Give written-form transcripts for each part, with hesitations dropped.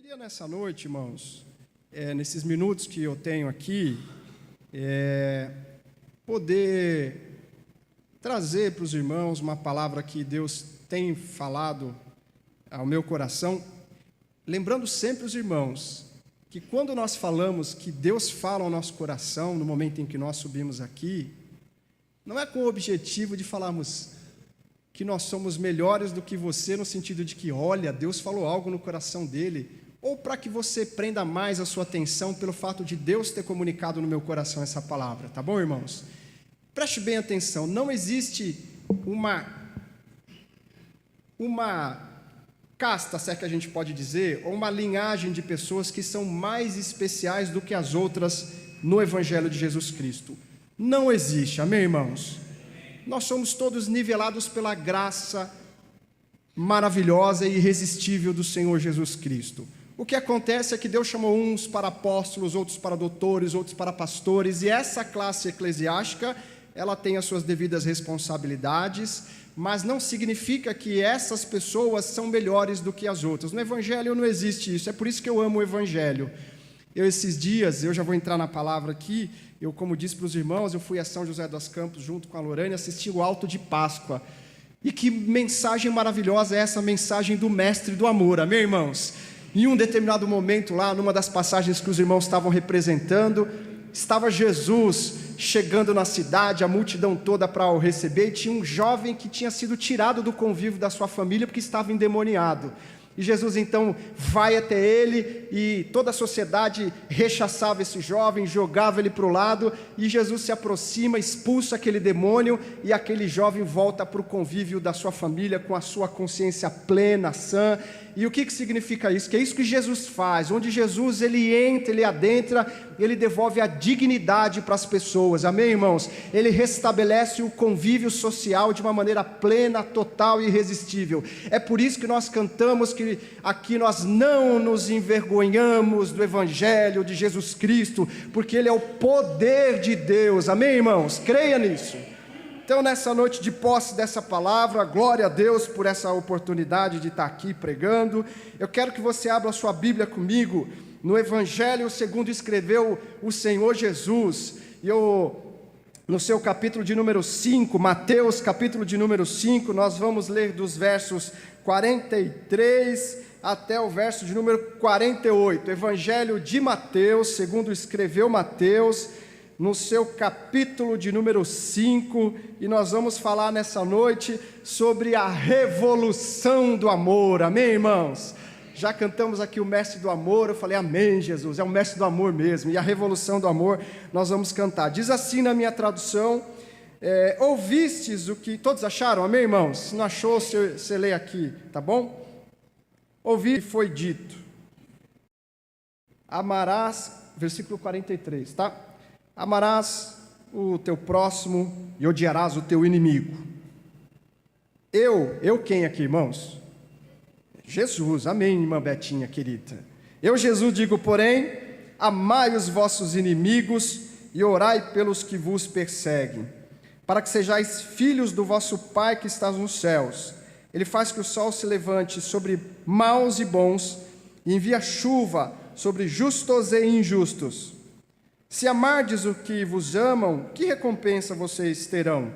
queria nessa noite, irmãos, nesses minutos que eu tenho aqui, poder trazer para os irmãos uma palavra que Deus tem falado ao meu coração, lembrando sempre os irmãos que quando nós falamos que Deus fala ao nosso coração no momento em que nós subimos aqui, não é com o objetivo de falarmos que nós somos melhores do que você, no sentido de que, olha, Deus falou algo no coração dele, ou para que você prenda mais a sua atenção pelo fato de Deus ter comunicado no meu coração essa palavra, tá bom, irmãos? Preste bem atenção, não existe uma casta, se é que a gente pode dizer, ou uma linhagem de pessoas que são mais especiais do que as outras no Evangelho de Jesus Cristo. Não existe, amém, irmãos? Nós somos todos nivelados pela graça maravilhosa e irresistível do Senhor Jesus Cristo. O que acontece é que Deus chamou uns para apóstolos, outros para doutores, outros para pastores, e essa classe eclesiástica, ela tem as suas devidas responsabilidades, mas não significa que essas pessoas são melhores do que as outras. No Evangelho não existe isso, é por isso que eu amo o Evangelho. Esses dias, eu já vou entrar na palavra aqui, como disse para os irmãos, eu fui a São José dos Campos junto com a Lorane assistir o Alto de Páscoa. E que mensagem maravilhosa é essa mensagem do Mestre do Amor, amém, irmãos? Em um determinado momento lá, numa das passagens que os irmãos estavam representando, estava Jesus chegando na cidade, a multidão toda para o receber, e tinha um jovem que tinha sido tirado do convívio da sua família porque estava endemoniado. E Jesus então vai até ele e toda a sociedade rechaçava esse jovem, jogava ele para o lado, e Jesus se aproxima, expulsa aquele demônio e aquele jovem volta para o convívio da sua família com a sua consciência plena, sã. E o que significa isso? Que é isso que Jesus faz, onde Jesus ele entra, ele adentra, ele devolve a dignidade para as pessoas, amém, irmãos? Ele restabelece o convívio social de uma maneira plena, total e irresistível. É por isso que nós cantamos que aqui nós não nos envergonhamos do Evangelho de Jesus Cristo, porque ele é o poder de Deus, amém, irmãos? Creia nisso. Então, nessa noite de posse dessa palavra, glória a Deus por essa oportunidade de estar aqui pregando. Eu quero que você abra a sua Bíblia comigo, no Evangelho segundo escreveu o Senhor Jesus. No seu capítulo de número 5, Mateus, capítulo de número 5, nós vamos ler dos versos 43 até o verso de número 48. Evangelho de Mateus, segundo escreveu Mateus, no seu capítulo de número 5, e nós vamos falar nessa noite sobre a revolução do amor, amém, irmãos? Já cantamos aqui o Mestre do Amor, eu falei, amém, Jesus, é o Mestre do Amor mesmo, e a revolução do amor nós vamos cantar. Diz assim na minha tradução, ouvistes o que... Todos acharam, amém, irmãos? Se não achou, você lê aqui, tá bom? Ouvi e foi dito, amarás, versículo 43, tá? Amarás o teu próximo e odiarás o teu inimigo. Eu quem aqui, irmãos? Jesus, amém, irmã Betinha querida. Eu, Jesus, digo, porém, amai os vossos inimigos e orai pelos que vos perseguem, para que sejais filhos do vosso Pai que está nos céus. Ele faz que o sol se levante sobre maus e bons, e envia chuva sobre justos e injustos. Se amardes o que vos amam, que recompensa vocês terão?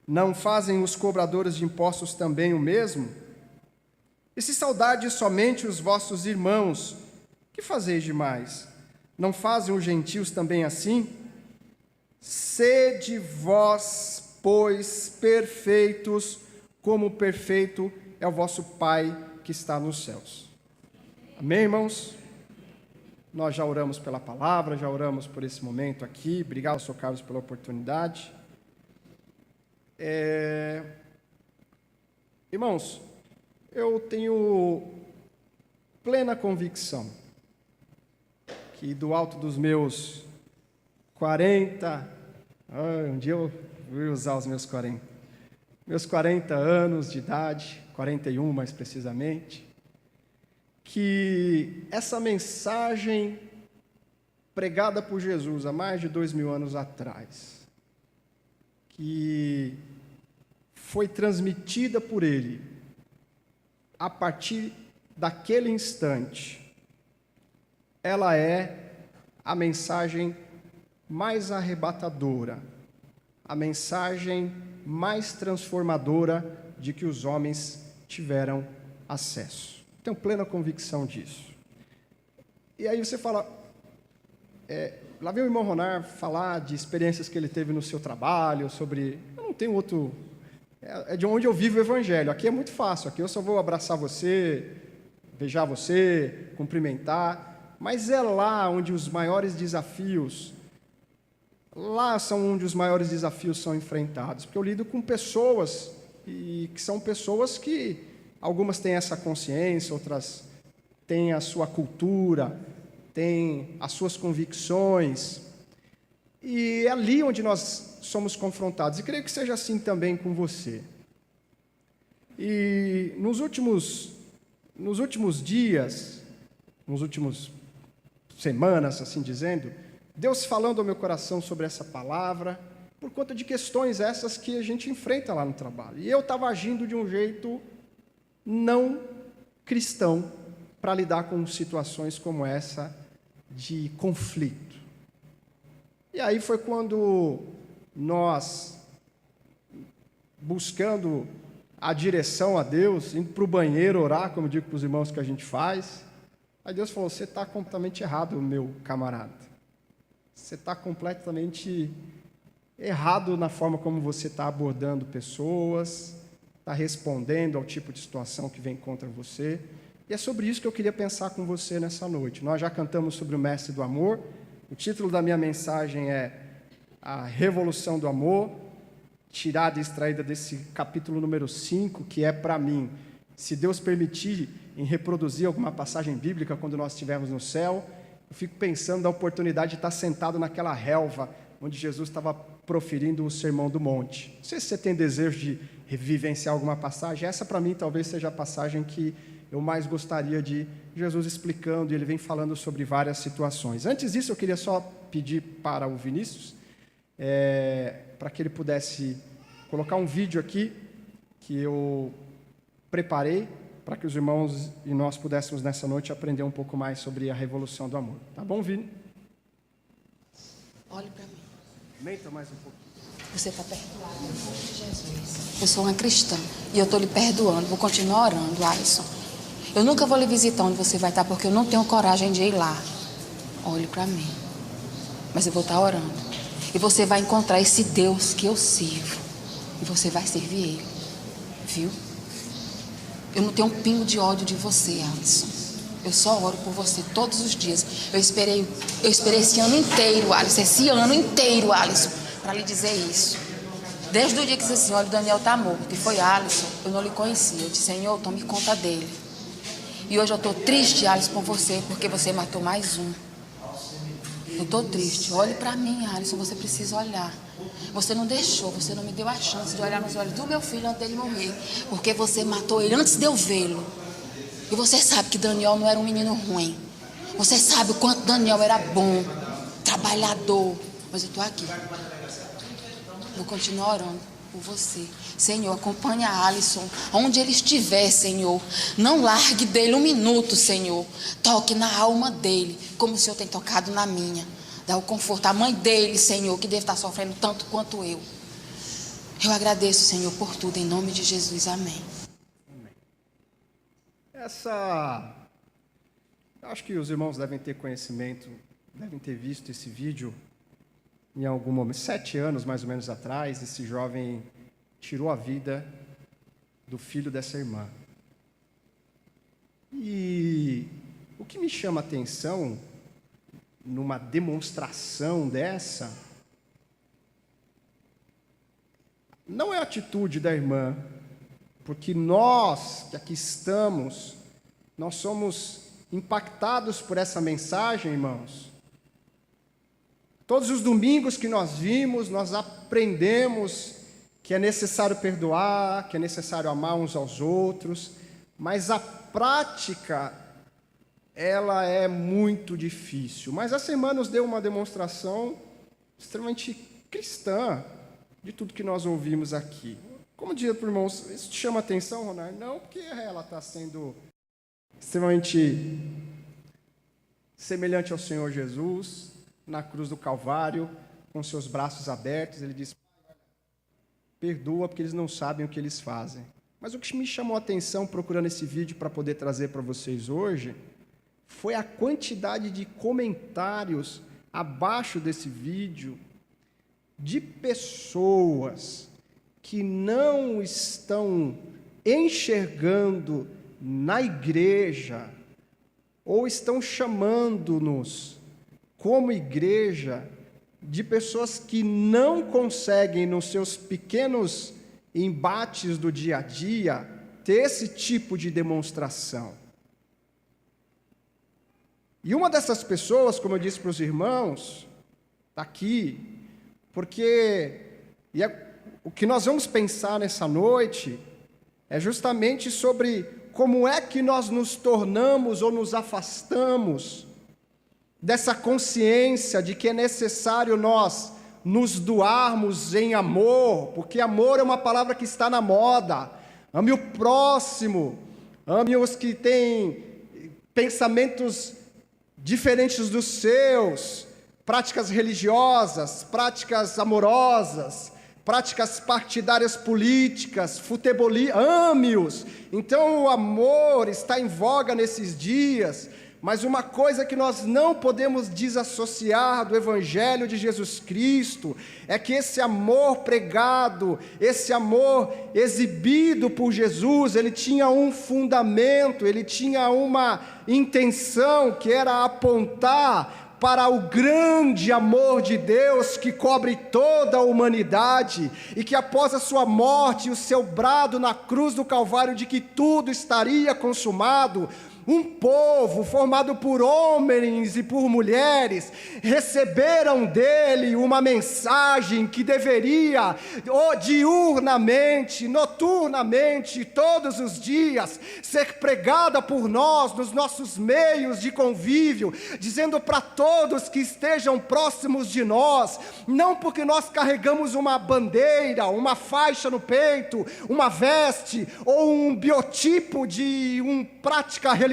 Não fazem os cobradores de impostos também o mesmo? E se saudardes somente os vossos irmãos, que fazeis demais? Não fazem os gentios também assim? Sede vós, pois, perfeitos, como perfeito é o vosso Pai que está nos céus. Amém, irmãos? Nós já oramos pela palavra, já oramos por esse momento aqui. Obrigado, Sr. Carlos, pela oportunidade. Irmãos, eu tenho plena convicção que do alto dos meus 40... um dia eu vou usar os meus 40. Meus 40 anos de idade, 41 mais precisamente, que essa mensagem pregada por Jesus há mais de 2000 anos atrás, que foi transmitida por ele a partir daquele instante, ela é a mensagem mais arrebatadora, a mensagem mais transformadora de que os homens tiveram acesso. Tenho plena convicção disso. E aí você fala, lá vem o irmão Ronar falar de experiências que ele teve no seu trabalho, sobre... Eu não tenho outro... É de onde eu vivo o Evangelho. Aqui é muito fácil, aqui eu só vou abraçar você, beijar você, cumprimentar, mas é lá onde os maiores desafios... Lá são onde os maiores desafios são enfrentados, porque eu lido com pessoas, e que são pessoas que... Algumas têm essa consciência, outras têm a sua cultura, têm as suas convicções, e é ali onde nós somos confrontados, e creio que seja assim também com você. E nos últimos dias, nos últimos semanas, assim dizendo, Deus falando ao meu coração sobre essa palavra, por conta de questões essas que a gente enfrenta lá no trabalho. E eu estava agindo de um jeito não cristão para lidar com situações como essa de conflito. E aí foi quando nós, buscando a direção a Deus, indo para o banheiro orar, como eu digo para os irmãos que a gente faz, aí Deus falou, você está completamente errado, meu camarada. Você está completamente errado na forma como você está abordando pessoas, está respondendo ao tipo de situação que vem contra você. E é sobre isso que eu queria pensar com você nessa noite. Nós já cantamos sobre o Mestre do Amor. O título da minha mensagem é A Revolução do Amor, tirada e extraída desse capítulo número 5, que é para mim, se Deus permitir, em reproduzir alguma passagem bíblica quando nós estivermos no céu, eu fico pensando na oportunidade de estar sentado naquela relva onde Jesus estava proferindo o Sermão do Monte. Não sei se você tem desejo de vivenciar alguma passagem. Essa, para mim, talvez seja a passagem que eu mais gostaria de Jesus explicando, e ele vem falando sobre várias situações. Antes disso, eu queria só pedir para o Vinícius, para que ele pudesse colocar um vídeo aqui, que eu preparei, para que os irmãos e nós pudéssemos, nessa noite, aprender um pouco mais sobre a Revolução do Amor. Tá bom, Vini? Olhe para mim. Aumenta mais um pouco. Você está perdoado em nome de Jesus. Eu sou uma cristã e eu estou lhe perdoando. Vou continuar orando, Alisson. Eu nunca vou lhe visitar onde você vai estar, porque eu não tenho coragem de ir lá. Olhe para mim. Mas eu vou estar orando. E você vai encontrar esse Deus que eu sirvo. E você vai servir Ele. Viu? Eu não tenho um pingo de ódio de você, Alisson. Eu só oro por você todos os dias. Eu esperei esse ano inteiro, Alisson, para lhe dizer isso. Desde o dia que disse assim, olha, o Daniel está morto, que foi Alisson, eu não lhe conhecia. Eu disse, Senhor, tome conta dele. E hoje eu estou triste, Alisson, por você, porque você matou mais um. Eu estou triste. Olhe para mim, Alisson, você precisa olhar. Você não deixou, você não me deu a chance de olhar nos olhos do meu filho antes dele morrer, porque você matou ele antes de eu vê-lo. E você sabe que Daniel não era um menino ruim. Você sabe o quanto Daniel era bom, trabalhador. Mas eu estou aqui. Vou continuar orando por você. Senhor, acompanhe a Alisson, onde ele estiver, Senhor. Não largue dele um minuto, Senhor. Toque na alma dele, como o Senhor tem tocado na minha. Dá o conforto à mãe dele, Senhor, que deve estar sofrendo tanto quanto eu. Eu agradeço, Senhor, por tudo, em nome de Jesus. Amém. Acho que os irmãos devem ter conhecimento, devem ter visto esse vídeo em algum momento. 7 anos, mais ou menos, atrás, esse jovem tirou a vida do filho dessa irmã. E o que me chama a atenção numa demonstração dessa não é a atitude da irmã, porque nós que aqui estamos, nós somos impactados por essa mensagem, irmãos. Todos os domingos que nós vimos, nós aprendemos que é necessário perdoar, que é necessário amar uns aos outros, mas a prática, ela é muito difícil. Mas essa irmã nos deu uma demonstração extremamente cristã de tudo que nós ouvimos aqui. Como dizia para o irmão, isso te chama atenção, Ronaldo? Não, porque ela está sendo extremamente semelhante ao Senhor Jesus, na cruz do Calvário, com seus braços abertos, ele diz: perdoa porque eles não sabem o que eles fazem. Mas o que me chamou a atenção procurando esse vídeo para poder trazer para vocês hoje, foi a quantidade de comentários abaixo desse vídeo, de pessoas que não estão enxergando na igreja, ou estão chamando-nos como igreja, de pessoas que não conseguem, nos seus pequenos embates do dia a dia, ter esse tipo de demonstração. E uma dessas pessoas, como eu disse para os irmãos, está aqui, porque o que nós vamos pensar nessa noite é justamente sobre como é que nós nos tornamos ou nos afastamos dessa consciência de que é necessário nós nos doarmos em amor, porque amor é uma palavra que está na moda. Ame o próximo, ame os que têm pensamentos diferentes dos seus, práticas religiosas, práticas amorosas, práticas partidárias políticas, ame-os. Então o amor está em voga nesses dias, mas uma coisa que nós não podemos desassociar do Evangelho de Jesus Cristo é que esse amor pregado, esse amor exibido por Jesus, ele tinha um fundamento, ele tinha uma intenção que era apontar para o grande amor de Deus que cobre toda a humanidade e que após a sua morte e o seu brado na cruz do Calvário de que tudo estaria consumado, um povo formado por homens e por mulheres receberam dele uma mensagem que deveria diurnamente, noturnamente, todos os dias ser pregada por nós nos nossos meios de convívio, dizendo para todos que estejam próximos de nós, não porque nós carregamos uma bandeira, uma faixa no peito, uma veste ou um biotipo de prática religiosa,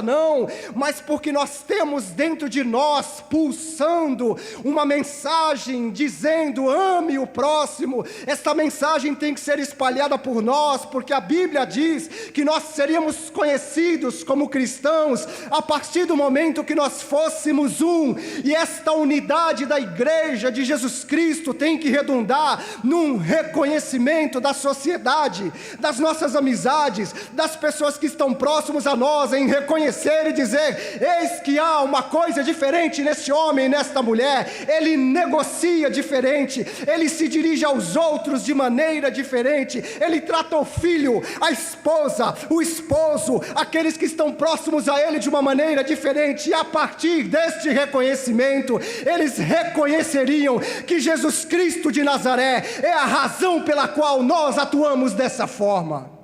não, mas porque nós temos dentro de nós, pulsando, uma mensagem dizendo: ame o próximo. Esta mensagem tem que ser espalhada por nós, porque a Bíblia diz que nós seríamos conhecidos como cristãos a partir do momento que nós fôssemos um, e esta unidade da igreja de Jesus Cristo tem que redundar num reconhecimento da sociedade, das nossas amizades, das pessoas que estão próximos a nós, em reconhecer e dizer: eis que há uma coisa diferente nesse homem e nesta mulher. Ele negocia diferente, ele se dirige aos outros de maneira diferente, ele trata o filho, a esposa, o esposo, aqueles que estão próximos a ele de uma maneira diferente, e a partir deste reconhecimento, eles reconheceriam que Jesus Cristo de Nazaré é a razão pela qual nós atuamos dessa forma.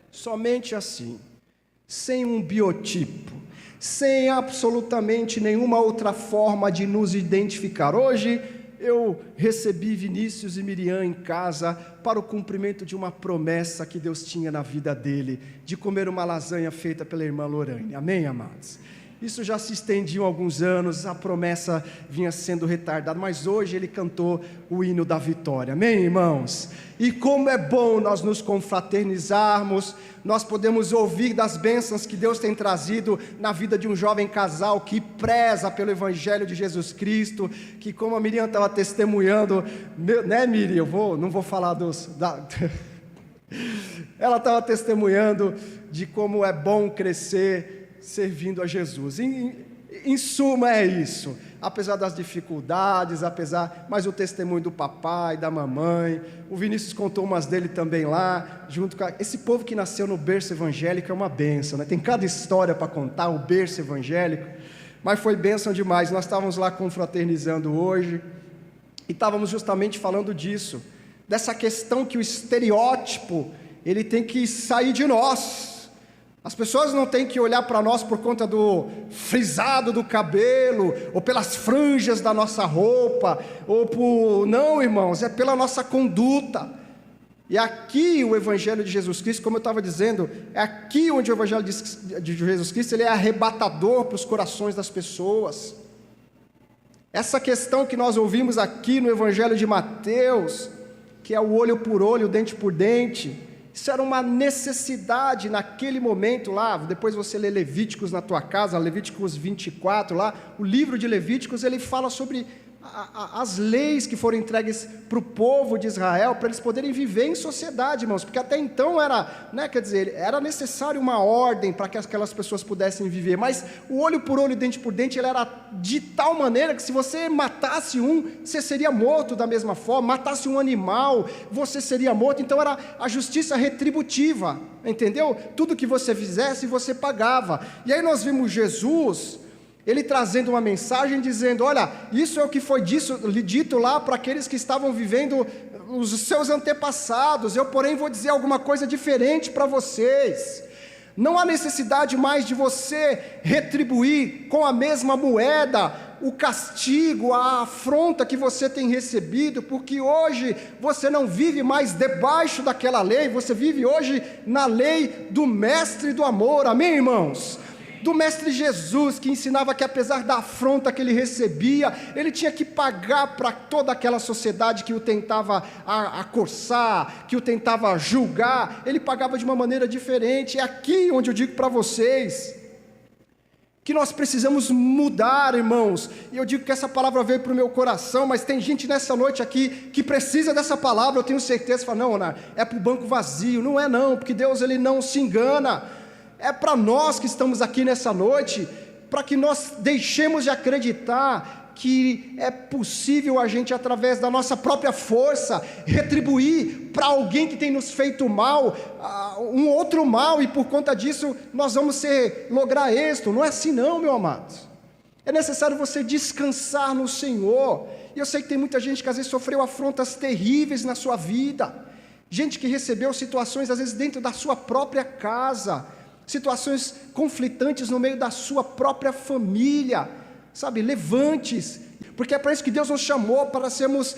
Somente assim, sem um biotipo, sem absolutamente nenhuma outra forma de nos identificar. Hoje eu recebi Vinícius e Miriam em casa para o cumprimento de uma promessa que Deus tinha na vida dele, de comer uma lasanha feita pela irmã Lorane. Amém, amados? Isso já se estendia há alguns anos, a promessa vinha sendo retardada, mas hoje ele cantou o hino da vitória. Amém, irmãos? E como é bom nós nos confraternizarmos, nós podemos ouvir das bênçãos que Deus tem trazido na vida de um jovem casal que preza pelo Evangelho de Jesus Cristo, que, como a Miriam estava testemunhando, né, Miriam? Não vou falar ela estava testemunhando de como é bom crescer servindo a Jesus. Em suma é isso, apesar das dificuldades, mas o testemunho do papai, da mamãe, o Vinícius contou umas dele também lá, junto com esse povo que nasceu no berço evangélico é uma bênção, né? Tem cada história para contar, o berço evangélico, mas foi bênção demais. Nós estávamos lá confraternizando hoje, e estávamos justamente falando disso, dessa questão que o estereótipo, ele tem que sair de nós. As pessoas não têm que olhar para nós por conta do frisado do cabelo, ou pelas franjas da nossa roupa, não, irmãos, é pela nossa conduta. E aqui o Evangelho de Jesus Cristo, como eu estava dizendo, é aqui onde o Evangelho de Jesus Cristo ele é arrebatador para os corações das pessoas. Essa questão que nós ouvimos aqui no Evangelho de Mateus, que é o olho por olho, o dente por dente, isso era uma necessidade naquele momento lá. Depois você lê Levíticos na tua casa, Levíticos 24 lá, o livro de Levíticos ele fala sobre as leis que foram entregues para o povo de Israel, para eles poderem viver em sociedade, irmãos, porque até então era, era necessário uma ordem para que aquelas pessoas pudessem viver, mas o olho por olho, dente por dente, ele era de tal maneira que se você matasse um, você seria morto da mesma forma, matasse um animal, você seria morto. Então era a justiça retributiva, entendeu? Tudo que você fizesse, você pagava. E aí nós vimos Jesus, ele trazendo uma mensagem dizendo, olha, isso é o que foi dito lá para aqueles que estavam vivendo os seus antepassados, eu porém vou dizer alguma coisa diferente para vocês. Não há necessidade mais de você retribuir com a mesma moeda o castigo, a afronta que você tem recebido, porque hoje você não vive mais debaixo daquela lei, você vive hoje na lei do mestre do amor, amém, irmãos? Do mestre Jesus, que ensinava que apesar da afronta que ele recebia, ele tinha que pagar para toda aquela sociedade que o tentava acossar, que o tentava julgar, ele pagava de uma maneira diferente. É aqui onde eu digo para vocês, que nós precisamos mudar, irmãos, e eu digo que essa palavra veio para o meu coração, mas tem gente nessa noite aqui, que precisa dessa palavra, eu tenho certeza, fala, não, Ana, é para o banco vazio, não é não, porque Deus ele não se engana, é para nós que estamos aqui nessa noite, para que nós deixemos de acreditar que é possível a gente, através da nossa própria força, retribuir para alguém que tem nos feito mal, um outro mal, e por conta disso nós vamos lograr êxito. Não é assim não, meu amado. É necessário você descansar no Senhor. E eu sei que tem muita gente que às vezes sofreu afrontas terríveis na sua vida, gente que recebeu situações às vezes dentro da sua própria casa, situações conflitantes no meio da sua própria família, sabe, levante-se, porque é para isso que Deus nos chamou, para sermos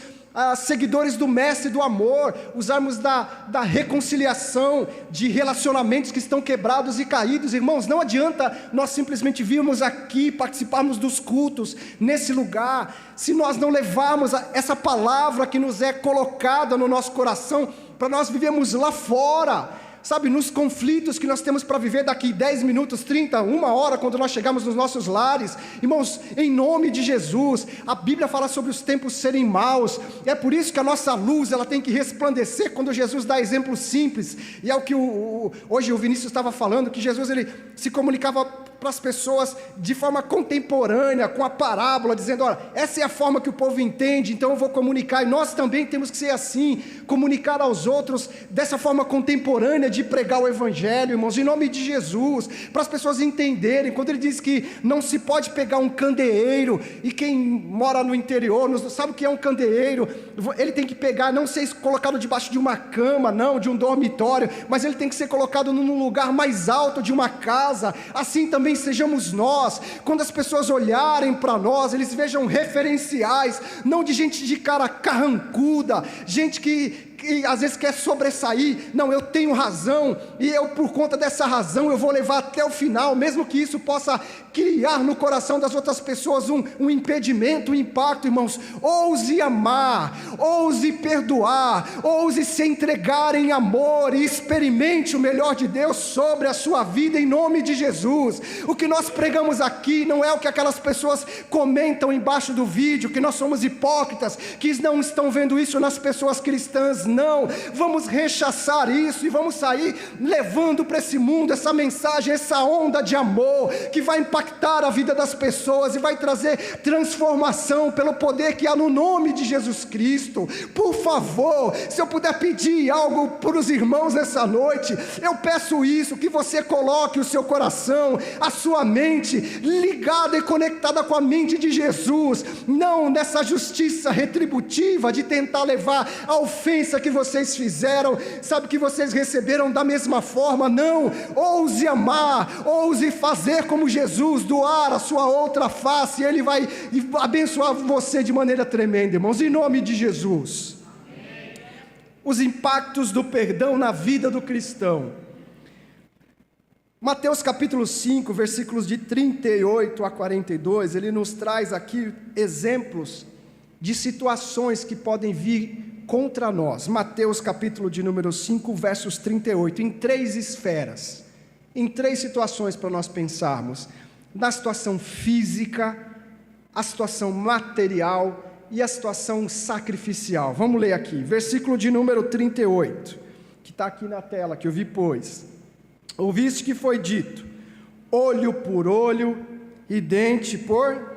seguidores do mestre do amor, usarmos da reconciliação de relacionamentos que estão quebrados e caídos. Irmãos, não adianta nós simplesmente virmos aqui, participarmos dos cultos nesse lugar, se nós não levarmos essa palavra que nos é colocada no nosso coração, para nós vivermos lá fora, sabe, nos conflitos que nós temos para viver daqui 10 minutos, 30, 1 hora, quando nós chegamos nos nossos lares. Irmãos, em nome de Jesus, a Bíblia fala sobre os tempos serem maus, é por isso que a nossa luz, ela tem que resplandecer, quando Jesus dá exemplos simples, e é o que hoje o Vinícius estava falando, que Jesus ele se comunicava para as pessoas de forma contemporânea, com a parábola, dizendo, olha, essa é a forma que o povo entende, então eu vou comunicar, e nós também temos que ser assim, comunicar aos outros dessa forma contemporânea de pregar o Evangelho, irmãos, em nome de Jesus, para as pessoas entenderem. Quando ele diz que não se pode pegar um candeeiro, e quem mora no interior, sabe o que é um candeeiro? Ele tem que pegar, não ser colocado debaixo de uma cama, não, de um dormitório, mas ele tem que ser colocado num lugar mais alto de uma casa. Assim também sejamos nós, quando as pessoas olharem para nós, eles vejam referenciais, não de gente de cara carrancuda, gente que às vezes quer sobressair, não, eu tenho razão, e eu por conta dessa razão, eu vou levar até o final, mesmo que isso possa criar no coração das outras pessoas um impedimento, um impacto. Irmãos, ouse amar, ouse perdoar, ouse se entregar em amor, e experimente o melhor de Deus sobre a sua vida, em nome de Jesus. O que nós pregamos aqui não é o que aquelas pessoas comentam embaixo do vídeo, que nós somos hipócritas, que não estão vendo isso nas pessoas cristãs. Não, vamos rechaçar isso e vamos sair levando para esse mundo essa mensagem, essa onda de amor que vai impactar a vida das pessoas e vai trazer transformação pelo poder que há no nome de Jesus Cristo. Por favor, se eu puder pedir algo para os irmãos nessa noite, eu peço isso, que você coloque o seu coração, a sua mente ligada e conectada com a mente de Jesus, não nessa justiça retributiva de tentar levar a ofensa que vocês fizeram, sabe, que vocês receberam da mesma forma. Não, ouse amar, ouse fazer como Jesus, doar a sua outra face, e Ele vai abençoar você de maneira tremenda, irmãos, em nome de Jesus. os impactos do perdão na vida do cristão. Mateus capítulo 5, versículos de 38 a 42, ele nos traz aqui exemplos de situações que podem vir contra nós. Mateus capítulo de número 5, versos 38, em 3 esferas, em 3 situações para nós pensarmos: na situação física, a situação material e a situação sacrificial. Vamos ler aqui, versículo de número 38, que está aqui na tela, que eu vi pois. Ouviste que foi dito, olho por olho e dente por...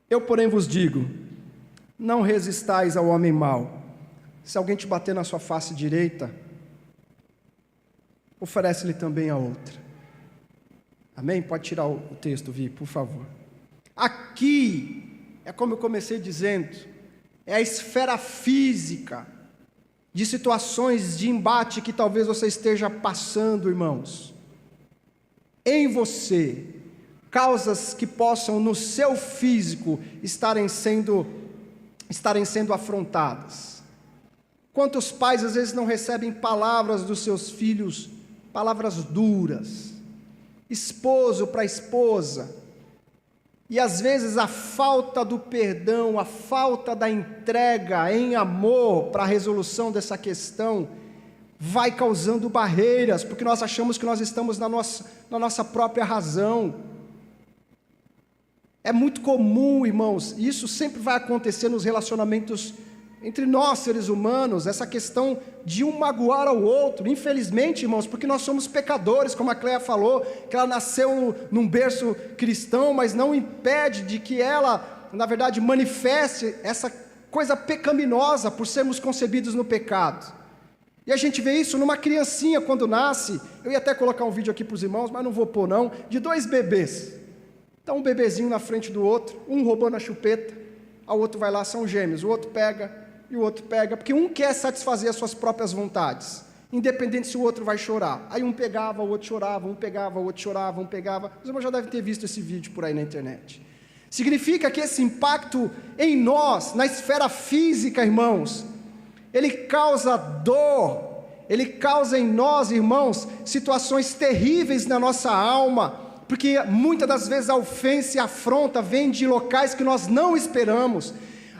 Eu, porém, vos digo, não resistais ao homem mau. Se alguém te bater na sua face direita, oferece-lhe também a outra. Amém? Pode tirar o texto, Vi, por favor. Aqui, é como eu comecei dizendo, é a esfera física de situações de embate que talvez você esteja passando, irmãos. Em você, causas que possam no seu físico estarem sendo afrontadas. Quantos pais às vezes não recebem palavras dos seus filhos, palavras duras, esposo para esposa, e às vezes a falta do perdão, a falta da entrega em amor para a resolução dessa questão, vai causando barreiras, porque nós achamos que nós estamos na nossa própria razão. É muito comum, irmãos, e isso sempre vai acontecer nos relacionamentos entre nós, seres humanos, essa questão de um magoar ao outro, infelizmente, irmãos, porque nós somos pecadores, como a Cléia falou, que ela nasceu num berço cristão, mas não impede de que ela, na verdade, manifeste essa coisa pecaminosa por sermos concebidos no pecado. E a gente vê isso numa criancinha quando nasce. Eu ia até colocar um vídeo aqui para os irmãos, mas não vou pôr não, de 2 bebês. Está um bebezinho na frente do outro, um roubando a chupeta, o outro vai lá, são gêmeos, o outro pega e o outro pega, porque um quer satisfazer as suas próprias vontades, independente se o outro vai chorar. Aí um pegava, o outro chorava, um pegava, o outro chorava, um pegava. Os irmãos já devem ter visto esse vídeo por aí na internet. Significa que esse impacto em nós, na esfera física, irmãos, ele causa dor, ele causa em nós, irmãos, situações terríveis na nossa alma, porque muitas das vezes a ofensa e a afronta vem de locais que nós não esperamos.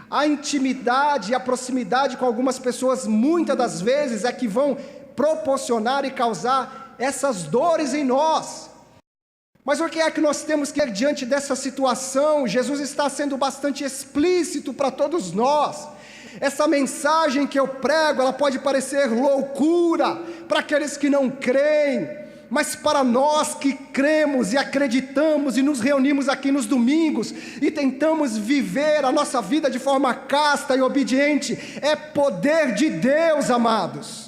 A intimidade e a proximidade com algumas pessoas, muitas das vezes, é que vão proporcionar e causar essas dores em nós. Mas o que é que nós temos que, diante dessa situação? Jesus está sendo bastante explícito para todos nós. Essa mensagem que eu prego, ela pode parecer loucura para aqueles que não creem, mas para nós que cremos e acreditamos e nos reunimos aqui nos domingos e tentamos viver a nossa vida de forma casta e obediente, é poder de Deus, amados.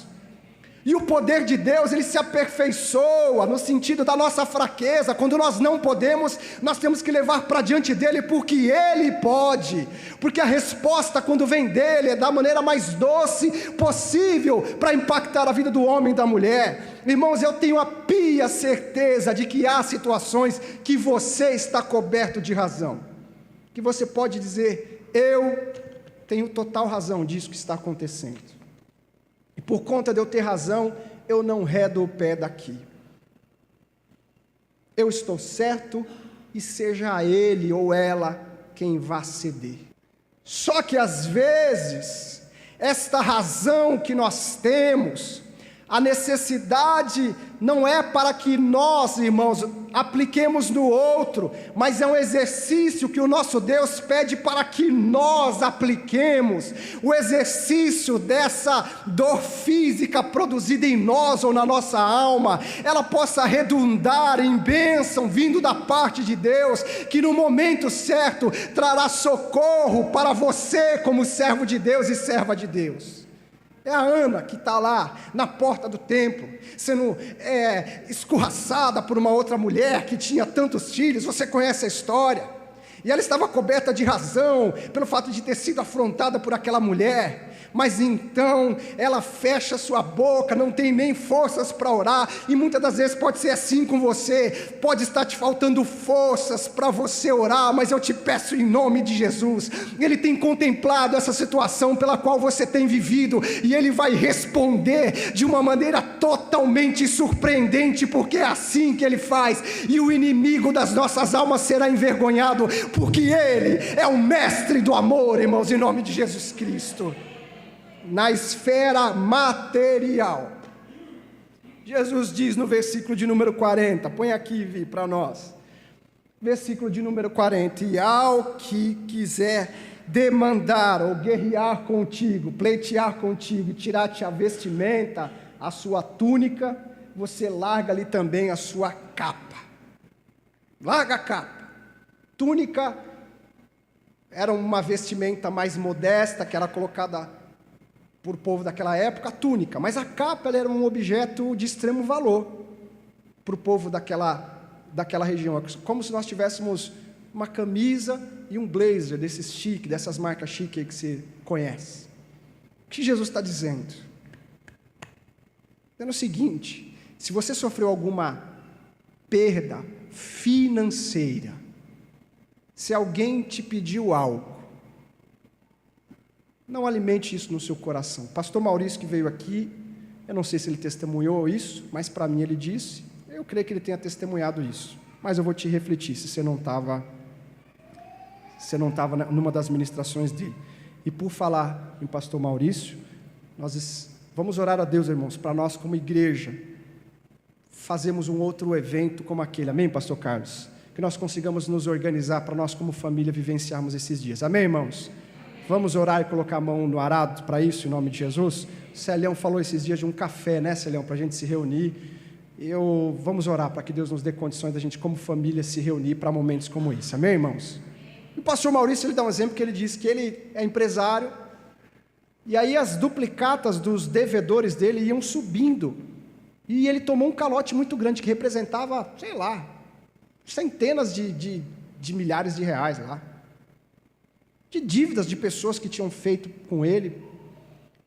E o poder de Deus, ele se aperfeiçoa no sentido da nossa fraqueza. Quando nós não podemos, nós temos que levar para diante dele, porque ele pode. Porque a resposta, quando vem dele, é da maneira mais doce possível para impactar a vida do homem e da mulher. Irmãos, eu tenho a pia certeza de que há situações que você está coberto de razão, que você pode dizer, eu tenho total razão disso que está acontecendo. E por conta de eu ter razão, eu não redo o pé daqui. Eu estou certo e seja ele ou ela quem vá ceder. Só que às vezes, esta razão que nós temos, a necessidade não é para que nós, irmãos, apliquemos no outro, mas é um exercício que o nosso Deus pede para que nós apliquemos. O exercício dessa dor física produzida em nós ou na nossa alma, ela possa redundar em bênção vindo da parte de Deus, que no momento certo trará socorro para você como servo de Deus e serva de Deus. É a Ana que está lá na porta do templo, sendo escorraçada por uma outra mulher que tinha tantos filhos. Você conhece a história. E ela estava coberta de razão pelo fato de ter sido afrontada por aquela mulher. mas então ela fecha sua boca, não tem nem forças para orar, e muitas das vezes pode ser assim com você, pode estar te faltando forças para você orar, mas eu te peço em nome de Jesus, Ele tem contemplado essa situação pela qual você tem vivido, e Ele vai responder de uma maneira totalmente surpreendente, porque é assim que Ele faz, e o inimigo das nossas almas será envergonhado, porque Ele é o mestre do amor, irmãos, em nome de Jesus Cristo. Na esfera material, Jesus diz no versículo de número 40, põe aqui, Vi, para nós, versículo de número 40, e ao que quiser demandar ou guerrear contigo, pleitear contigo, tirar-te a vestimenta, a sua túnica, você larga-lhe também a sua capa. Larga a capa. Túnica era uma vestimenta mais modesta, que era colocada por povo daquela época, a túnica, mas a capa ela era um objeto de extremo valor para o povo daquela região, como se nós tivéssemos uma camisa e um blazer desses chique, dessas marcas chique que você conhece. O que Jesus está dizendo? É o seguinte: se você sofreu alguma perda financeira, se alguém te pediu algo, não alimente isso no seu coração. Pastor Maurício, que veio aqui, eu não sei se ele testemunhou isso, mas para mim ele disse, eu creio que ele tenha testemunhado isso, mas eu vou te refletir, se você não estava numa das ministrações dele. E por falar em Pastor Maurício, nós vamos orar a Deus, irmãos, para nós como igreja, fazemos um outro evento como aquele, amém, Pastor Carlos? Que nós consigamos nos organizar para nós como família vivenciarmos esses dias, amém, irmãos? Vamos orar e colocar a mão no arado para isso, em nome de Jesus? O Celião falou esses dias de um café, né, Celião, para a gente se reunir. Vamos orar para que Deus nos dê condições da gente como família se reunir para momentos como esse, amém, irmãos? E o pastor Maurício, ele dá um exemplo que ele diz que ele é empresário, e aí as duplicatas dos devedores dele iam subindo, e ele tomou um calote muito grande, que representava, sei lá, centenas de milhares de reais lá, de dívidas de pessoas que tinham feito com ele.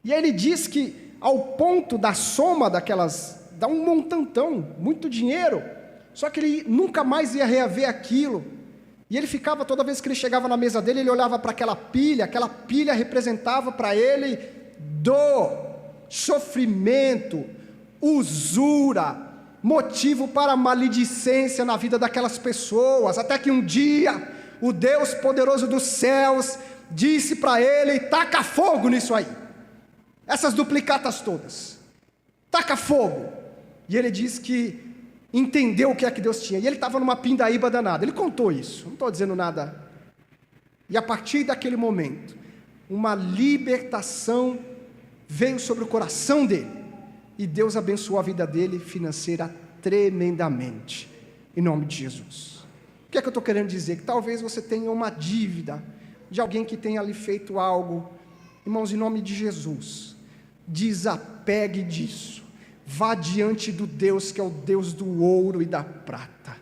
E aí ele diz que ao ponto da soma daquelas, dá um montantão, muito dinheiro, só que ele nunca mais ia reaver aquilo, e ele ficava, toda vez que ele chegava na mesa dele, ele olhava para aquela pilha representava para ele dor, sofrimento, usura, motivo para maledicência na vida daquelas pessoas, até que um dia o Deus poderoso dos céus disse para ele: taca fogo nisso aí, essas duplicatas todas, taca fogo. E ele diz que entendeu o que é que Deus tinha, e ele estava numa pindaíba danada, ele contou isso, não estou dizendo nada, e a partir daquele momento, uma libertação veio sobre o coração dele, e Deus abençoou a vida dele financeira tremendamente, em nome de Jesus. O que é que eu estou querendo dizer? Que talvez você tenha uma dívida de alguém que tenha lhe feito algo, irmãos, em nome de Jesus, desapegue disso, vá diante do Deus que é o Deus do ouro e da prata,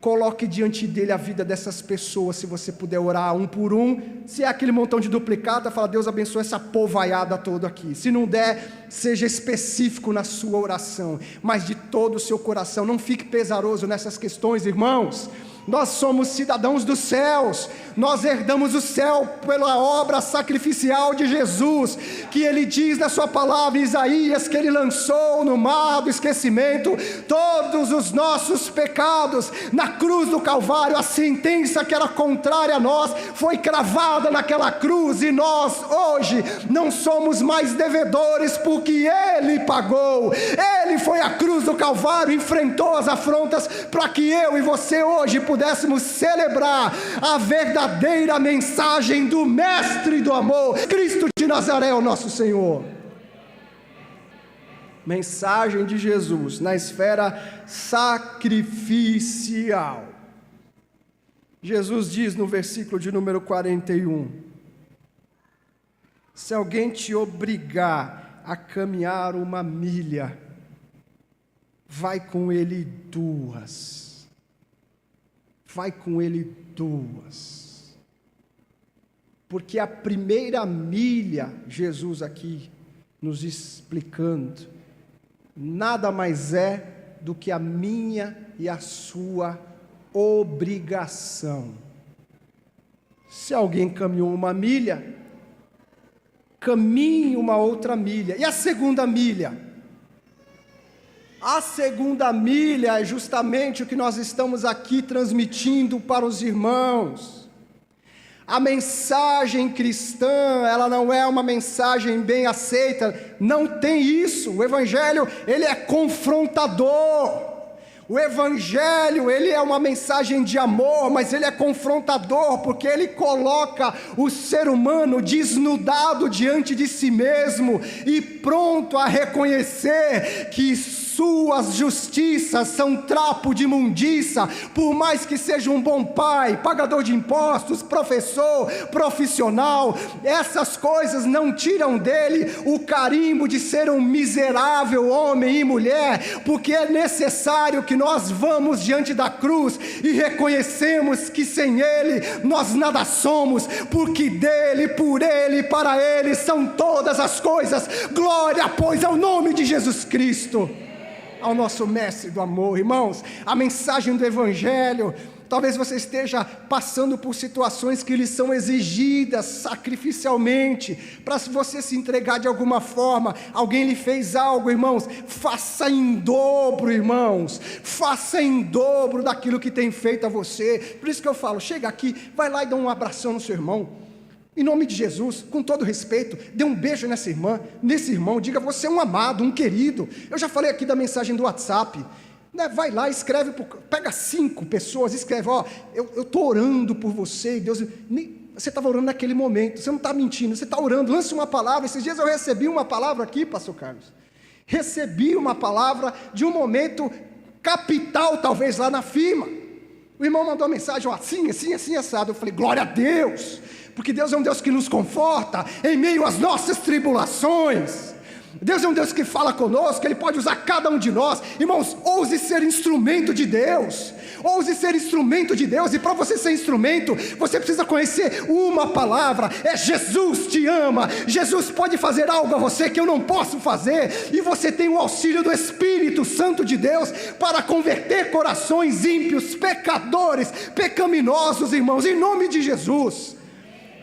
coloque diante dele a vida dessas pessoas, se você puder orar um por um, se é aquele montão de duplicata, fala: Deus abençoe essa povaiada toda aqui, se não der, seja específico na sua oração, mas de todo o seu coração, não fique pesaroso nessas questões, irmãos. Nós somos cidadãos dos céus, nós herdamos o céu pela obra sacrificial de Jesus, que ele diz na sua palavra, Isaías, que ele lançou no mar do esquecimento todos os nossos pecados, na cruz do Calvário, a sentença que era contrária a nós, foi cravada naquela cruz, e nós hoje não somos mais devedores, porque ele pagou, ele foi à cruz do Calvário, enfrentou as afrontas, para que eu e você hoje pudéssemos celebrar a verdadeira mensagem do Mestre do amor, Cristo de Nazaré, o nosso Senhor. Mensagem de Jesus na esfera sacrificial. Jesus diz no versículo de número 41, se alguém te obrigar a caminhar 1 milha, vai com ele 2. Vai com ele 2. Porque a primeira milha, Jesus aqui nos explicando, nada mais é do que a minha e a sua obrigação. Se alguém caminhou uma milha, caminhe uma outra milha. E a segunda milha? A segunda milha é justamente o que nós estamos aqui transmitindo para os irmãos. A mensagem cristã, ela não é uma mensagem bem aceita, não tem isso. O Evangelho, ele é confrontador. O Evangelho, ele é uma mensagem de amor, mas ele é confrontador, porque ele coloca o ser humano desnudado diante de si mesmo e pronto a reconhecer que suas justiças são trapo de imundícia, por mais que seja um bom pai, pagador de impostos, professor, profissional, essas coisas não tiram dele o carimbo de ser um miserável homem e mulher, porque é necessário que nós vamos diante da cruz e reconhecemos que sem ele nós nada somos, porque dele, por ele, para ele são todas as coisas. Glória, pois, ao nome de Jesus Cristo, ao nosso mestre do amor. Irmãos, a mensagem do Evangelho, talvez você esteja passando por situações que lhe são exigidas sacrificialmente, para você se entregar de alguma forma, alguém lhe fez algo, irmãos, faça em dobro, irmãos, faça em dobro daquilo que tem feito a você. Por isso que eu falo, chega aqui, vai lá e dá um abração no seu irmão, em nome de Jesus, com todo respeito, dê um beijo nessa irmã, nesse irmão, diga, você é um amado, um querido. Eu já falei aqui da mensagem do WhatsApp, né? Vai lá, escreve, pega 5 pessoas, escreve, ó, eu estou orando por você, Deus, você estava orando naquele momento, você não está mentindo, você está orando, lance uma palavra. Esses dias eu recebi uma palavra aqui, pastor Carlos, recebi uma palavra de um momento capital, talvez lá na firma. O irmão mandou uma mensagem, ó, assim, assado. Eu falei, glória a Deus, porque Deus é um Deus que nos conforta em meio às nossas tribulações. Deus é um Deus que fala conosco, Ele pode usar cada um de nós. Irmãos, ouse ser instrumento de Deus, ouse ser instrumento de Deus, e para você ser instrumento, você precisa conhecer uma palavra, é Jesus te ama, Jesus pode fazer algo a você que eu não posso fazer, e você tem o auxílio do Espírito Santo de Deus, para converter corações ímpios, pecadores, pecaminosos, irmãos, em nome de Jesus.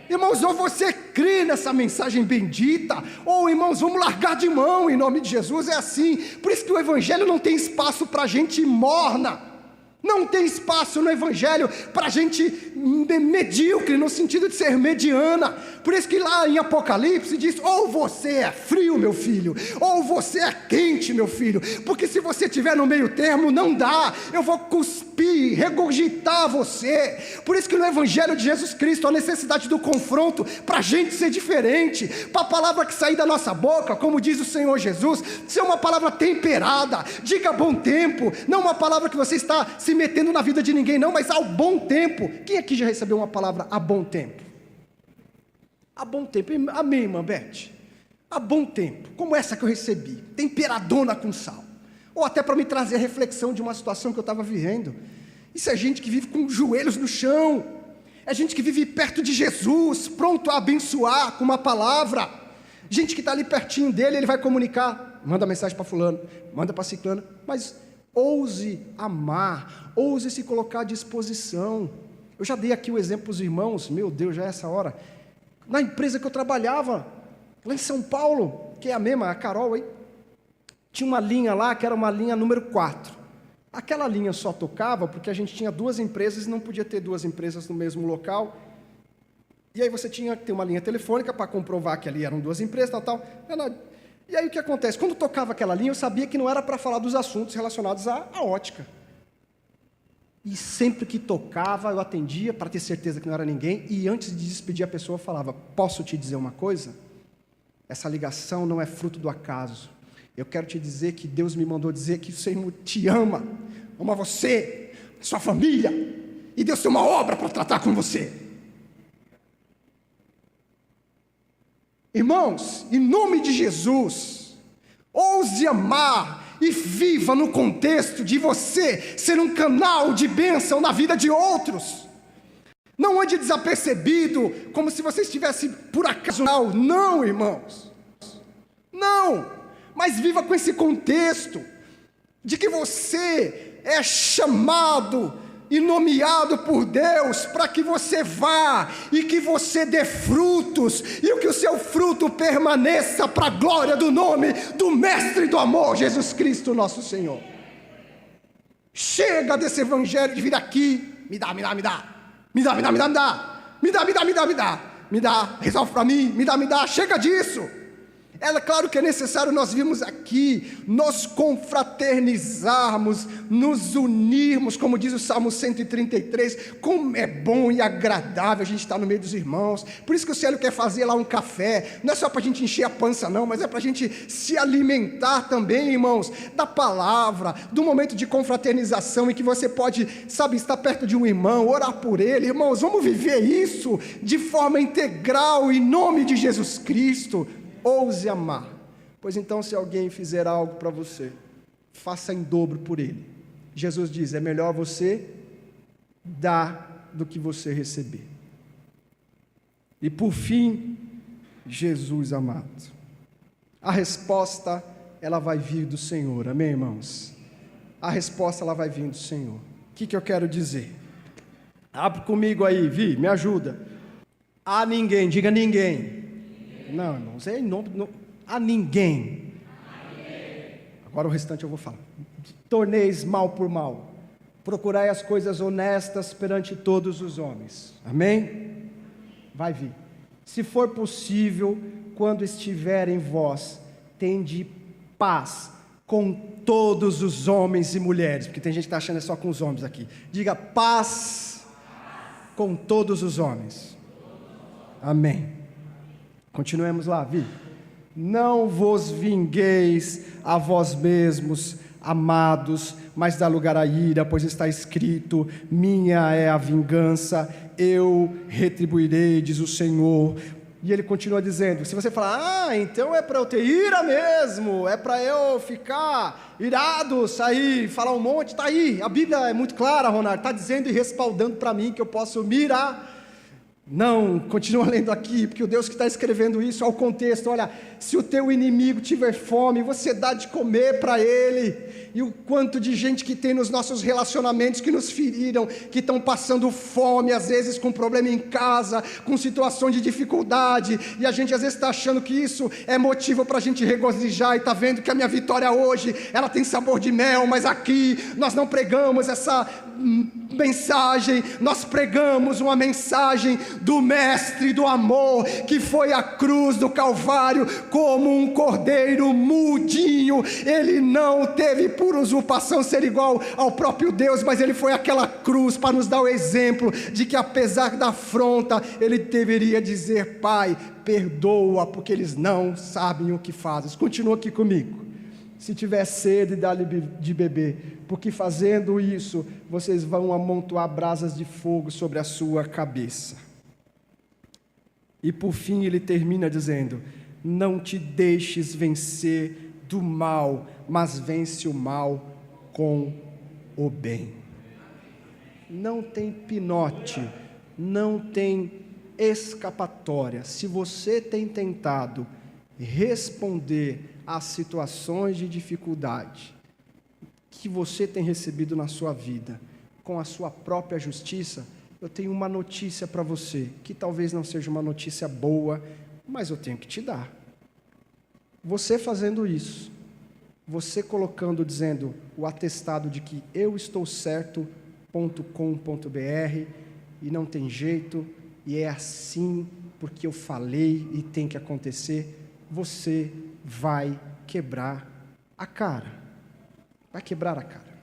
Irmãos, ou você crê nessa mensagem bendita, ou irmãos, vamos largar de mão em nome de Jesus. É assim, por isso que o Evangelho não tem espaço para gente morna, não tem espaço no Evangelho para gente medíocre, no sentido de ser mediana. Por isso que lá em Apocalipse diz, ou você é frio, meu filho, ou você é quente, meu filho, porque se você estiver no meio termo, não dá, eu vou cuspir, regurgitar você. Por isso que no Evangelho de Jesus Cristo, a necessidade do confronto, para a gente ser diferente, para a palavra que sair da nossa boca, como diz o Senhor Jesus, ser uma palavra temperada, diga bom tempo, não uma palavra que você está se metendo na vida de ninguém, não, mas ao bom tempo. Quem aqui já recebeu uma palavra a bom tempo? A bom tempo, amém, irmã Beth? A bom tempo, como essa que eu recebi, temperadona com sal, ou até para me trazer a reflexão de uma situação que eu estava vivendo. Isso é gente que vive com os joelhos no chão, é gente que vive perto de Jesus, pronto a abençoar com uma palavra, gente que está ali pertinho dele, ele vai comunicar, manda mensagem para fulano, manda para ciclano, mas ouse amar, ouse se colocar à disposição. Eu já dei aqui o exemplo para os irmãos, meu Deus, já é essa hora, na empresa que eu trabalhava, lá em São Paulo, que é a mesma, a Carol aí, tinha uma linha lá, que era uma linha número 4, aquela linha só tocava porque a gente tinha 2 empresas e não podia ter 2 empresas no mesmo local, e aí você tinha que ter uma linha telefônica para comprovar que ali eram 2 empresas, tal, e aí o que acontece? Quando tocava aquela linha, eu sabia que não era para falar dos assuntos relacionados à ótica. E sempre que tocava, eu atendia para ter certeza que não era ninguém, e antes de despedir a pessoa, eu falava, posso te dizer uma coisa? Essa ligação não é fruto do acaso. Eu quero te dizer que Deus me mandou dizer que o Senhor te ama você, sua família, e Deus tem uma obra para tratar com você. Irmãos, em nome de Jesus, ouse amar e viva no contexto de você ser um canal de bênção na vida de outros. Não ande desapercebido, como se você estivesse por acaso. Não, irmãos. Não. Mas viva com esse contexto de que você é chamado e nomeado por Deus para que você vá e que você dê frutos, e que o seu fruto permaneça para a glória do nome do Mestre do amor, Jesus Cristo nosso Senhor. Chega desse evangelho de vir aqui, me dá, resolve para mim, me dá, chega disso. É claro que é necessário, nós vimos aqui, nos confraternizarmos, nos unirmos, como diz o Salmo 133, como é bom e agradável a gente estar no meio dos irmãos. Por isso que o Célio quer fazer lá um café, não é só para a gente encher a pança não, mas é para a gente se alimentar também, irmãos, da palavra, do momento de confraternização, em que você pode, sabe, estar perto de um irmão, orar por ele. Irmãos, vamos viver isso de forma integral, em nome de Jesus Cristo. Ouse amar, pois então se alguém fizer algo para você, faça em dobro por ele. Jesus diz, é melhor você dar do que você receber. E por fim, Jesus amado, a resposta ela vai vir do Senhor, amém, irmãos? A resposta ela vai vir do Senhor. O que eu quero dizer? Abre comigo aí, Vi, me ajuda. A ninguém, diga ninguém. Não, irmãos, é em nome, a ninguém. Agora o restante eu vou falar. Torneis mal por mal, procurai as coisas honestas perante todos os homens, amém? Vai vir. Se for possível, quando estiver em vós, tende paz com todos os homens e mulheres, porque tem gente que está achando é só com os homens aqui. Diga paz com todos os homens, amém. Continuemos lá, Vi. Não vos vingueis a vós mesmos, amados, mas dá lugar à ira, pois está escrito, minha é a vingança, eu retribuirei, diz o Senhor. E ele continua dizendo, se você falar, então é para eu ter ira mesmo, é para eu ficar irado, sair, falar um monte, está aí, a Bíblia é muito clara, Ronaldo, está dizendo e respaldando para mim que eu posso me irar. Não, continua lendo aqui, porque o Deus que está escrevendo isso ao contexto, olha, se o teu inimigo tiver fome, você dá de comer para ele. E o quanto de gente que tem nos nossos relacionamentos que nos feriram, que estão passando fome, às vezes com problema em casa, com situações de dificuldade, e a gente às vezes está achando que isso é motivo para a gente regozijar, e está vendo que a minha vitória hoje, ela tem sabor de mel, mas aqui nós não pregamos essa mensagem, nós pregamos uma mensagem do Mestre do amor, que foi à cruz do Calvário como um cordeiro mudinho. Ele não teve por usurpação ser igual ao próprio Deus, mas ele foi àquela cruz para nos dar o exemplo de que apesar da afronta, ele deveria dizer, Pai, perdoa, porque eles não sabem o que fazem. Continua aqui comigo. Se tiver sede, dá-lhe de beber, porque fazendo isso, vocês vão amontoar brasas de fogo sobre a sua cabeça. E por fim ele termina dizendo, não te deixes vencer do mal, mas vence o mal com o bem. Não tem pinote, não tem escapatória. Se você tem tentado responder às situações de dificuldade que você tem recebido na sua vida, com a sua própria justiça, eu tenho uma notícia para você, que talvez não seja uma notícia boa, mas eu tenho que te dar. Você fazendo isso, você colocando, dizendo, o atestado de que eu estou certo.com.br e não tem jeito, e é assim porque eu falei e tem que acontecer, você vai quebrar a cara. Vai quebrar a cara.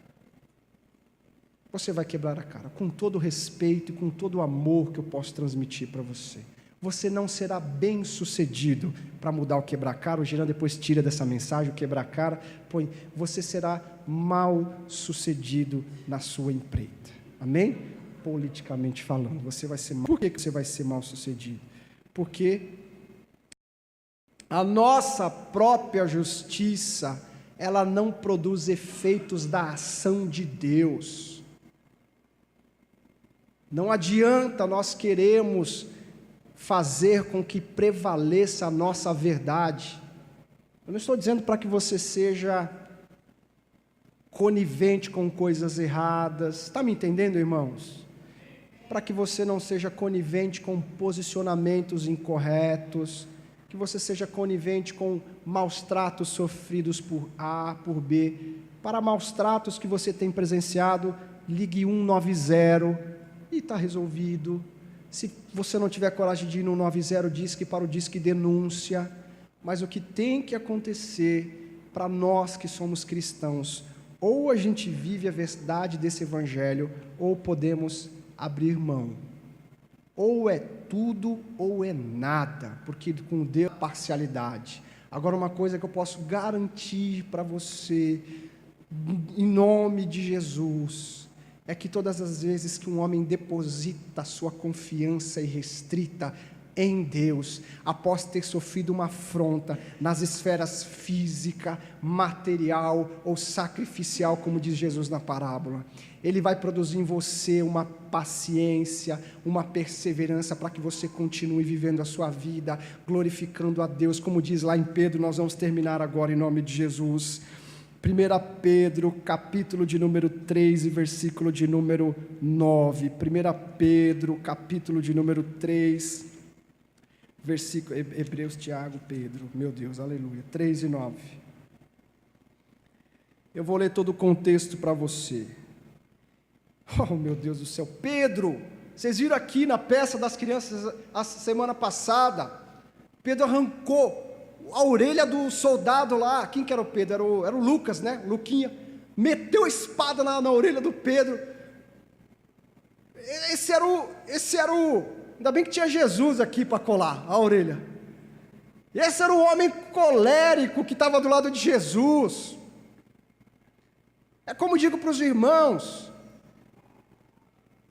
Você vai quebrar a cara, com todo o respeito e com todo o amor que eu posso transmitir para você. Você não será bem sucedido para mudar o quebrar a cara. O Gerando depois tira dessa mensagem o quebrar a cara, põe, você será mal sucedido na sua empreita. Amém? Politicamente falando, você vai ser mal. Por que você vai ser mal sucedido? Porque a nossa própria justiça, ela não produz efeitos da ação de Deus. Não adianta nós queremos fazer com que prevaleça a nossa verdade. Eu não estou dizendo para que você seja conivente com coisas erradas. Está me entendendo, irmãos? Para que você não seja conivente com posicionamentos incorretos, que você seja conivente com maus tratos sofridos por A, por B. Para maus tratos que você tem presenciado, ligue 190 e está resolvido. Se você não tiver coragem de ir no 90, disque para o disque denúncia. Mas o que tem que acontecer para nós que somos cristãos, ou a gente vive a verdade desse evangelho, ou podemos abrir mão. Ou é tudo ou é nada, porque com Deus é parcialidade. Agora, uma coisa que eu posso garantir para você, em nome de Jesus, é que todas as vezes que um homem deposita sua confiança irrestrita em Deus, após ter sofrido uma afronta nas esferas física, material ou sacrificial, como diz Jesus na parábola, ele vai produzir em você uma paciência, uma perseverança para que você continue vivendo a sua vida, glorificando a Deus, como diz lá em Pedro. Nós vamos terminar agora em nome de Jesus. 1 Pedro, capítulo de número 3 e versículo de número 9. 1 Pedro, capítulo de número 3, versículo, Hebreus, Tiago, Pedro, meu Deus, aleluia, 3 e 9. Eu vou ler todo o contexto para você. Oh, meu Deus do céu, Pedro, vocês viram aqui na peça das crianças a semana passada, Pedro arrancou a orelha do soldado lá. Quem que era o Pedro? Era o Lucas, né? Luquinha. Meteu a espada na orelha do Pedro. Esse era o... Ainda bem que tinha Jesus aqui para colar a orelha. Esse era o homem colérico que estava do lado de Jesus. É como digo para os irmãos,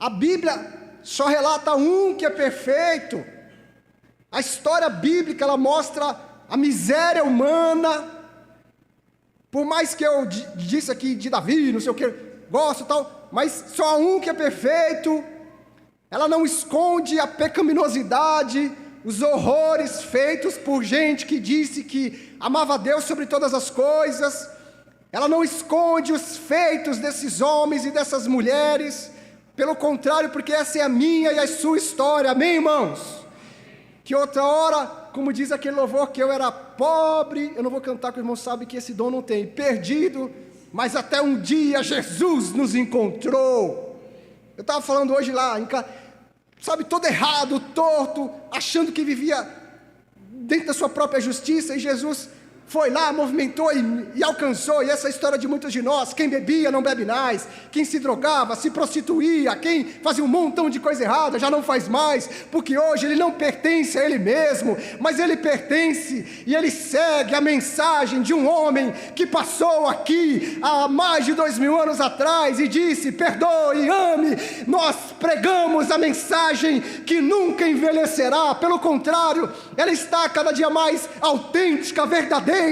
a Bíblia só relata um que é perfeito. A história bíblica, ela mostra a miséria humana. Por mais que eu disse aqui de Davi, não sei o que, gosto e tal, mas só há um que é perfeito. Ela não esconde a pecaminosidade, os horrores feitos por gente que disse que amava a Deus sobre todas as coisas. Ela não esconde os feitos desses homens e dessas mulheres. Pelo contrário, porque essa é a minha e a sua história. Amém, irmãos? Que outra hora, como diz aquele louvor, que eu era pobre, eu não vou cantar, porque o irmão sabe que esse dom não tem, perdido, mas até um dia Jesus nos encontrou. Eu estava falando hoje lá, sabe, todo errado, torto, achando que vivia dentro da sua própria justiça, e Jesus foi lá, movimentou e alcançou. E essa é a história de muitos de nós. Quem bebia não bebe mais, quem se drogava, se prostituía, quem fazia um montão de coisa errada já não faz mais, porque hoje ele não pertence a ele mesmo, mas ele pertence e ele segue a mensagem de um homem que passou aqui há mais de 2000 anos atrás e disse: perdoe, ame. Nós pregamos a mensagem que nunca envelhecerá, pelo contrário, ela está cada dia mais autêntica, verdadeira,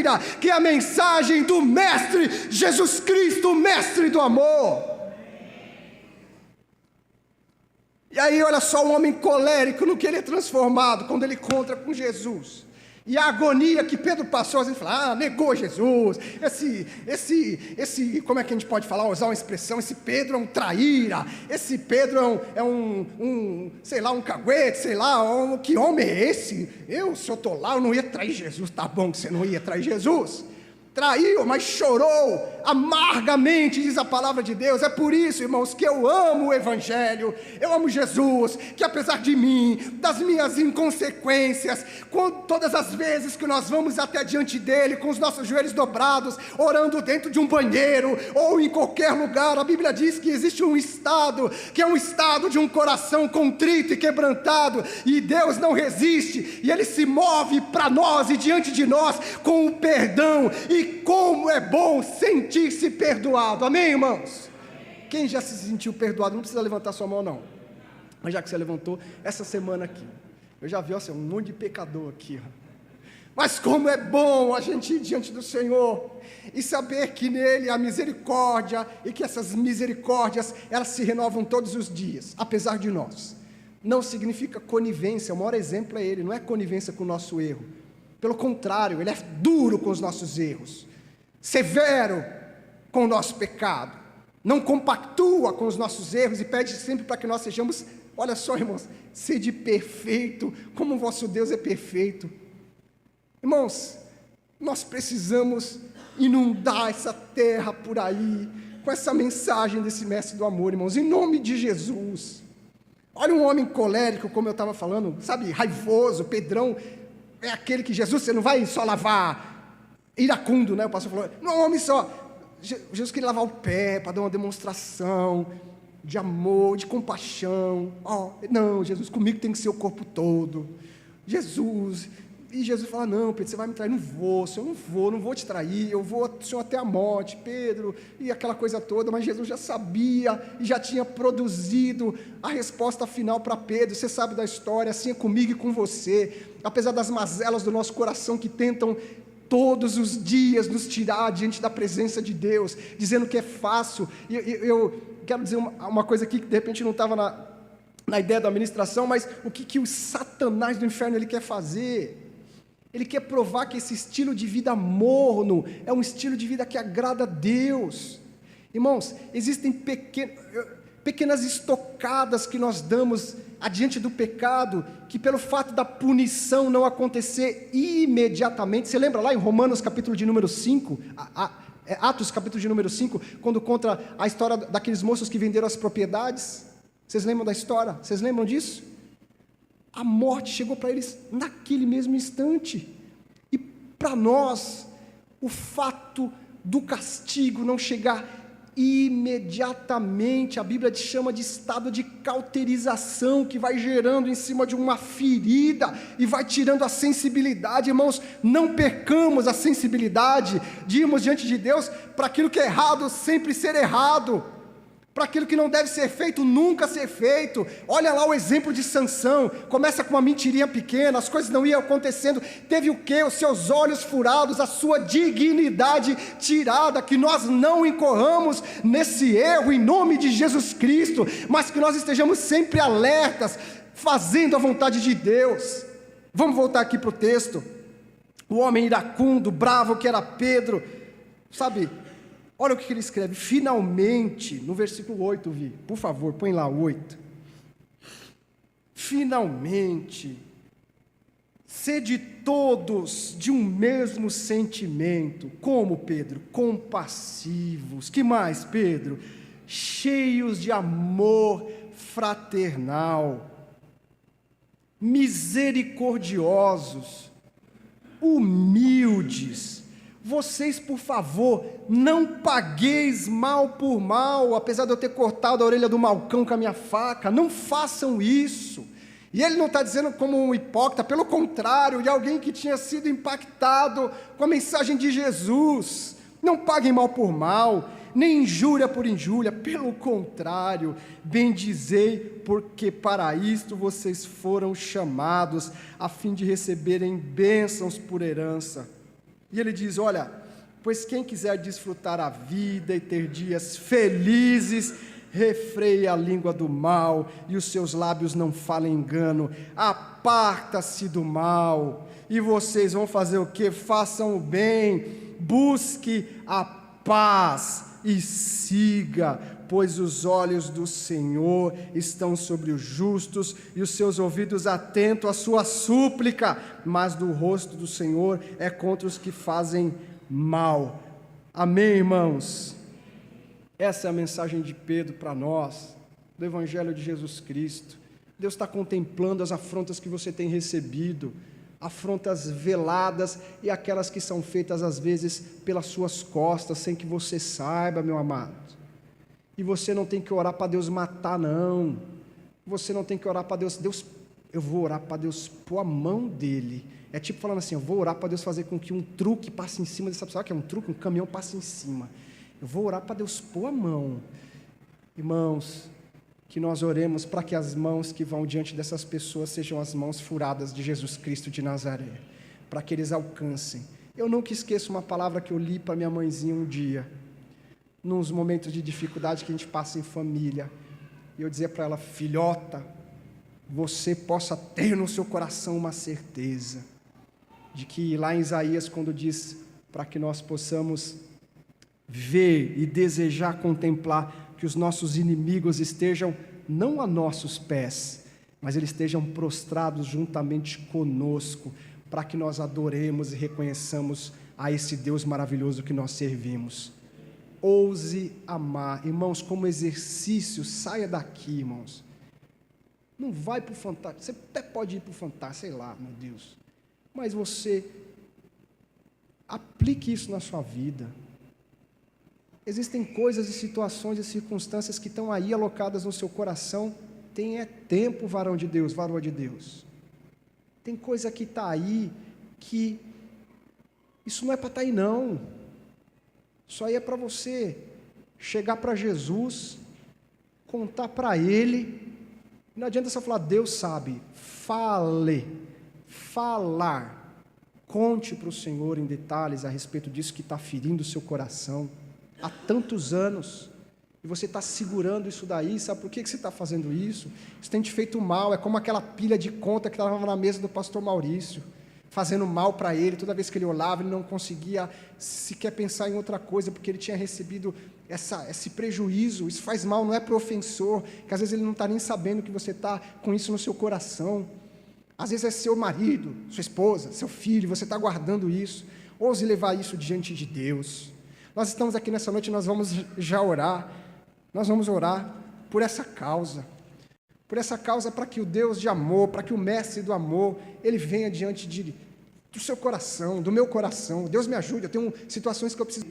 que é a mensagem do Mestre Jesus Cristo, o Mestre do amor. E aí olha só, um homem colérico, no que ele é transformado quando ele encontra com Jesus, e a agonia que Pedro passou. A gente fala: negou Jesus, esse, como é que a gente pode falar, usar uma expressão, esse Pedro é um traíra, esse Pedro é sei lá, um caguete, sei lá, que homem é esse? Se eu estou lá, eu não ia trair Jesus. Tá bom que você não ia trair Jesus, traiu, mas chorou amargamente, diz a palavra de Deus. É por isso, irmãos, que eu amo o Evangelho, eu amo Jesus, que apesar de mim, das minhas inconsequências, todas as vezes que nós vamos até diante dele, com os nossos joelhos dobrados, orando dentro de um banheiro, ou em qualquer lugar, a Bíblia diz que existe um estado, que é um estado de um coração contrito e quebrantado, e Deus não resiste, e ele se move para nós e diante de nós, com o perdão. E como é bom sentir-se perdoado. Amém, irmãos? Quem já se sentiu perdoado, não precisa levantar sua mão não, mas já que você levantou, essa semana aqui, eu já vi um monte de pecador aqui, Mas como é bom a gente ir diante do Senhor e saber que nele há misericórdia e que essas misericórdias, elas se renovam todos os dias, apesar de nós. Não significa conivência, o maior exemplo é ele, não é conivência com o nosso erro. Pelo contrário, ele é duro com os nossos erros, severo com o nosso pecado, não compactua com os nossos erros e pede sempre para que nós sejamos, olha só, irmãos, sede perfeito, como o vosso Deus é perfeito. Irmãos, nós precisamos inundar essa terra por aí, com essa mensagem desse mestre do amor, irmãos, em nome de Jesus. Olha um homem colérico, como eu estava falando, sabe, raivoso, Pedrão, é aquele que Jesus, você não vai só lavar, iracundo, né, o pastor falou, não, homem só, Jesus queria lavar o pé, para dar uma demonstração de amor, de compaixão, não, Jesus, comigo tem que ser o corpo todo, e Jesus fala, não, Pedro, você vai me trair, não vou, Senhor, não vou te trair, eu vou, Senhor, até a morte, Pedro, e aquela coisa toda, mas Jesus já sabia, e já tinha produzido a resposta final para Pedro, você sabe da história, assim é comigo e com você, apesar das mazelas do nosso coração que tentam todos os dias nos tirar diante da presença de Deus, dizendo que é fácil, e eu quero dizer uma coisa aqui que de repente não estava na ideia da administração, mas o que o Satanás do inferno ele quer fazer? Ele quer provar que esse estilo de vida morno é um estilo de vida que agrada a Deus. Irmãos, existem pequenas estocadas que nós damos adiante do pecado, que pelo fato da punição não acontecer imediatamente, você lembra lá em Romanos capítulo de número 5, Atos capítulo de número 5, quando conta a história daqueles moços que venderam as propriedades? Vocês lembram da história? Vocês lembram disso? A morte chegou para eles naquele mesmo instante, e para nós, o fato do castigo não chegar imediatamente, a Bíblia chama de estado de cauterização, que vai gerando em cima de uma ferida, e vai tirando a sensibilidade. Irmãos, não percamos a sensibilidade de irmos diante de Deus, para aquilo que é errado sempre ser errado, para aquilo que não deve ser feito, nunca ser feito. Olha lá o exemplo de Sansão, começa com uma mentirinha pequena, as coisas não iam acontecendo, teve o quê? Os seus olhos furados, a sua dignidade tirada, que nós não incorramos nesse erro, em nome de Jesus Cristo, mas que nós estejamos sempre alertas, fazendo a vontade de Deus. Vamos voltar aqui para o texto, o homem iracundo, bravo que era Pedro, sabe, olha o que ele escreve, finalmente, no versículo 8, Vi, por favor, põe lá 8. Finalmente, sede todos de um mesmo sentimento, como Pedro? Compassivos. Que mais, Pedro? Cheios de amor fraternal, misericordiosos, humildes. Vocês, por favor, não pagueis mal por mal, apesar de eu ter cortado a orelha do Malcão com a minha faca, não façam isso. E ele não está dizendo como um hipócrita, pelo contrário, de alguém que tinha sido impactado com a mensagem de Jesus. Não paguem mal por mal, nem injúria por injúria, pelo contrário, bendizei, porque para isto vocês foram chamados, a fim de receberem bênçãos por herança. E ele diz, olha, pois quem quiser desfrutar a vida e ter dias felizes, refreie a língua do mal, e os seus lábios não falem engano, aparta-se do mal, e vocês vão fazer o quê? Façam o bem, busque a paz, e siga, pois os olhos do Senhor estão sobre os justos, e os seus ouvidos atentos à sua súplica, mas do rosto do Senhor é contra os que fazem mal. Amém, irmãos? Essa é a mensagem de Pedro para nós, do Evangelho de Jesus Cristo. Deus está contemplando as afrontas que você tem recebido, afrontas veladas e aquelas que são feitas às vezes pelas suas costas, sem que você saiba, meu amado. E você não tem que orar para Deus matar, não. Você não tem que orar para Deus, eu vou orar para Deus pôr a mão dele. É tipo falando assim, eu vou orar para Deus fazer com que um truque passe em cima dessa pessoa, que é um truque, um caminhão passe em cima. Eu vou orar para Deus pôr a mão. Irmãos, que nós oremos para que as mãos que vão diante dessas pessoas sejam as mãos furadas de Jesus Cristo de Nazaré. para que eles alcancem. Eu nunca esqueço uma palavra que eu li para minha mãezinha um dia, nos momentos de dificuldade que a gente passa em família. E eu dizia para ela: filhota, você possa ter no seu coração uma certeza de que lá em Isaías, quando diz para que nós possamos ver e desejar contemplar que os nossos inimigos estejam não a nossos pés, mas eles estejam prostrados juntamente conosco, para que nós adoremos e reconheçamos a esse Deus maravilhoso que nós servimos. Ouse amar. Irmãos, como exercício, saia daqui, irmãos. Não vai para o fantástico. Você até pode ir para o fantástico, sei lá, meu Deus. Mas você aplique isso na sua vida. Existem coisas e situações e circunstâncias que estão aí alocadas no seu coração. Tenha tempo, varão de Deus, varoa de Deus. Tem coisa que está aí que isso não é para estar aí, não. Isso aí é para você chegar para Jesus, contar para Ele. Não adianta só falar: Deus sabe. Falar. Conte para o Senhor em detalhes a respeito disso que está ferindo o seu coração há tantos anos. E você está segurando isso daí. Sabe por que você está fazendo isso? Isso tem te feito mal. É como aquela pilha de conta que estava na mesa do pastor Maurício, fazendo mal para ele. Toda vez que ele olhava, ele não conseguia sequer pensar em outra coisa, porque ele tinha recebido esse prejuízo. Isso faz mal, não é para o ofensor, que às vezes ele não está nem sabendo que você está com isso no seu coração. Às vezes é seu marido, sua esposa, seu filho, você está guardando isso. Ouse levar isso diante de Deus. Nós estamos aqui nessa noite, nós vamos já orar. Nós vamos orar por essa causa, para que o Deus de amor, para que o mestre do amor, ele venha diante do seu coração, do meu coração. Deus me ajude, eu tenho situações que eu preciso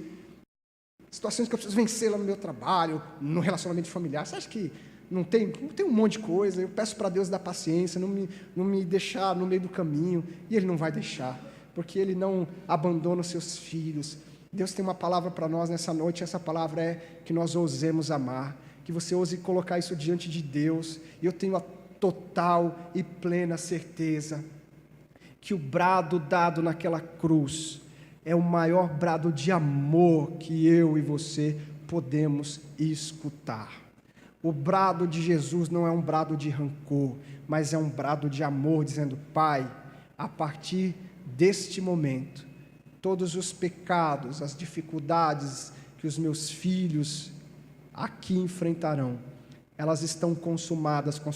vencer lá no meu trabalho, no relacionamento familiar. Você acha que não tem um monte de coisa? Eu peço para Deus dar paciência, não me deixar no meio do caminho, e Ele não vai deixar, porque Ele não abandona os seus filhos. Deus tem uma palavra para nós nessa noite, e essa palavra é que nós ousemos amar, que você ouse colocar isso diante de Deus. E eu tenho a total e plena certeza que o brado dado naquela cruz é o maior brado de amor que eu e você podemos escutar. O brado de Jesus não é um brado de rancor, mas é um brado de amor, dizendo: Pai, a partir deste momento, todos os pecados, as dificuldades que os meus filhos aqui enfrentarão, elas estão consumadas com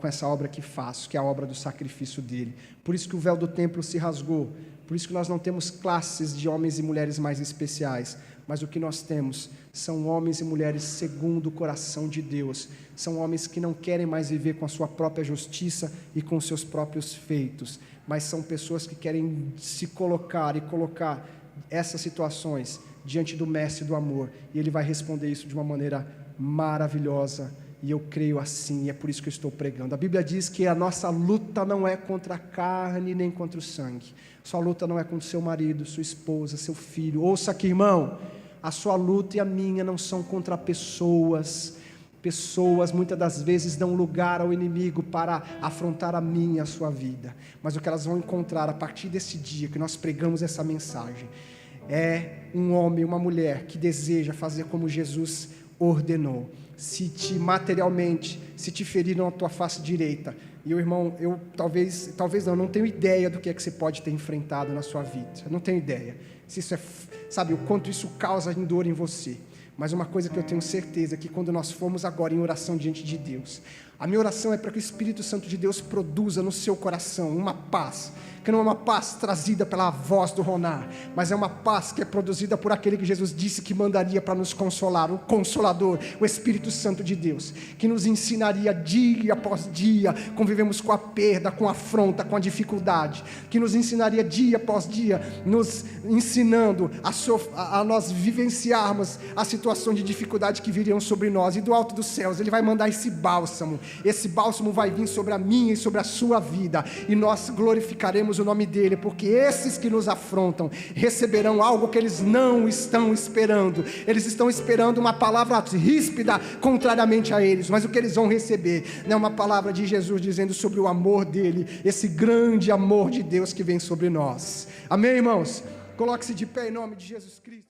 essa obra que faço, que é a obra do sacrifício dele. Por isso que o véu do templo se rasgou, por isso que nós não temos classes de homens e mulheres mais especiais, mas o que nós temos são homens e mulheres segundo o coração de Deus. São homens que não querem mais viver com a sua própria justiça e com os seus próprios feitos, mas são pessoas que querem se colocar e colocar essas situações diante do mestre do amor, e ele vai responder isso de uma maneira maravilhosa, e eu creio assim, e é por isso que eu estou pregando. A Bíblia diz que a nossa luta não é contra a carne nem contra o sangue. Sua luta não é contra o seu marido, sua esposa, seu filho. Ouça aqui, irmão, a sua luta e a minha não são contra pessoas. Pessoas muitas das vezes dão lugar ao inimigo para afrontar a minha e a sua vida, mas o que elas vão encontrar a partir desse dia que nós pregamos essa mensagem é um homem, uma mulher que deseja fazer como Jesus ordenou. Se te materialmente, se te feriram a tua face direita, e eu, irmão, eu talvez não tenho ideia do que é que você pode ter enfrentado na sua vida, eu não tenho ideia, se isso é, sabe, o quanto isso causa dor em você. Mas uma coisa que eu tenho certeza é que quando nós formos agora em oração diante de Deus, a minha oração é para que o Espírito Santo de Deus produza no seu coração uma paz, que não é uma paz trazida pela voz do Ronar, mas é uma paz que é produzida por aquele que Jesus disse que mandaria para nos consolar, o Consolador, o Espírito Santo de Deus, que nos ensinaria dia após dia, convivemos com a perda, com a afronta, com a dificuldade, que nos ensinaria dia após dia, nos ensinando a nós vivenciarmos a situação de dificuldade que viriam sobre nós, e do alto dos céus Ele vai mandar esse bálsamo, esse bálsamo vai vir sobre a minha e sobre a sua vida, e nós glorificaremos o nome dele, porque esses que nos afrontam receberão algo que eles não estão esperando. Eles estão esperando uma palavra ríspida contrariamente a eles, mas o que eles vão receber é uma palavra de Jesus dizendo sobre o amor dele, esse grande amor de Deus que vem sobre nós. Amém, irmãos? Coloque-se de pé em nome de Jesus Cristo.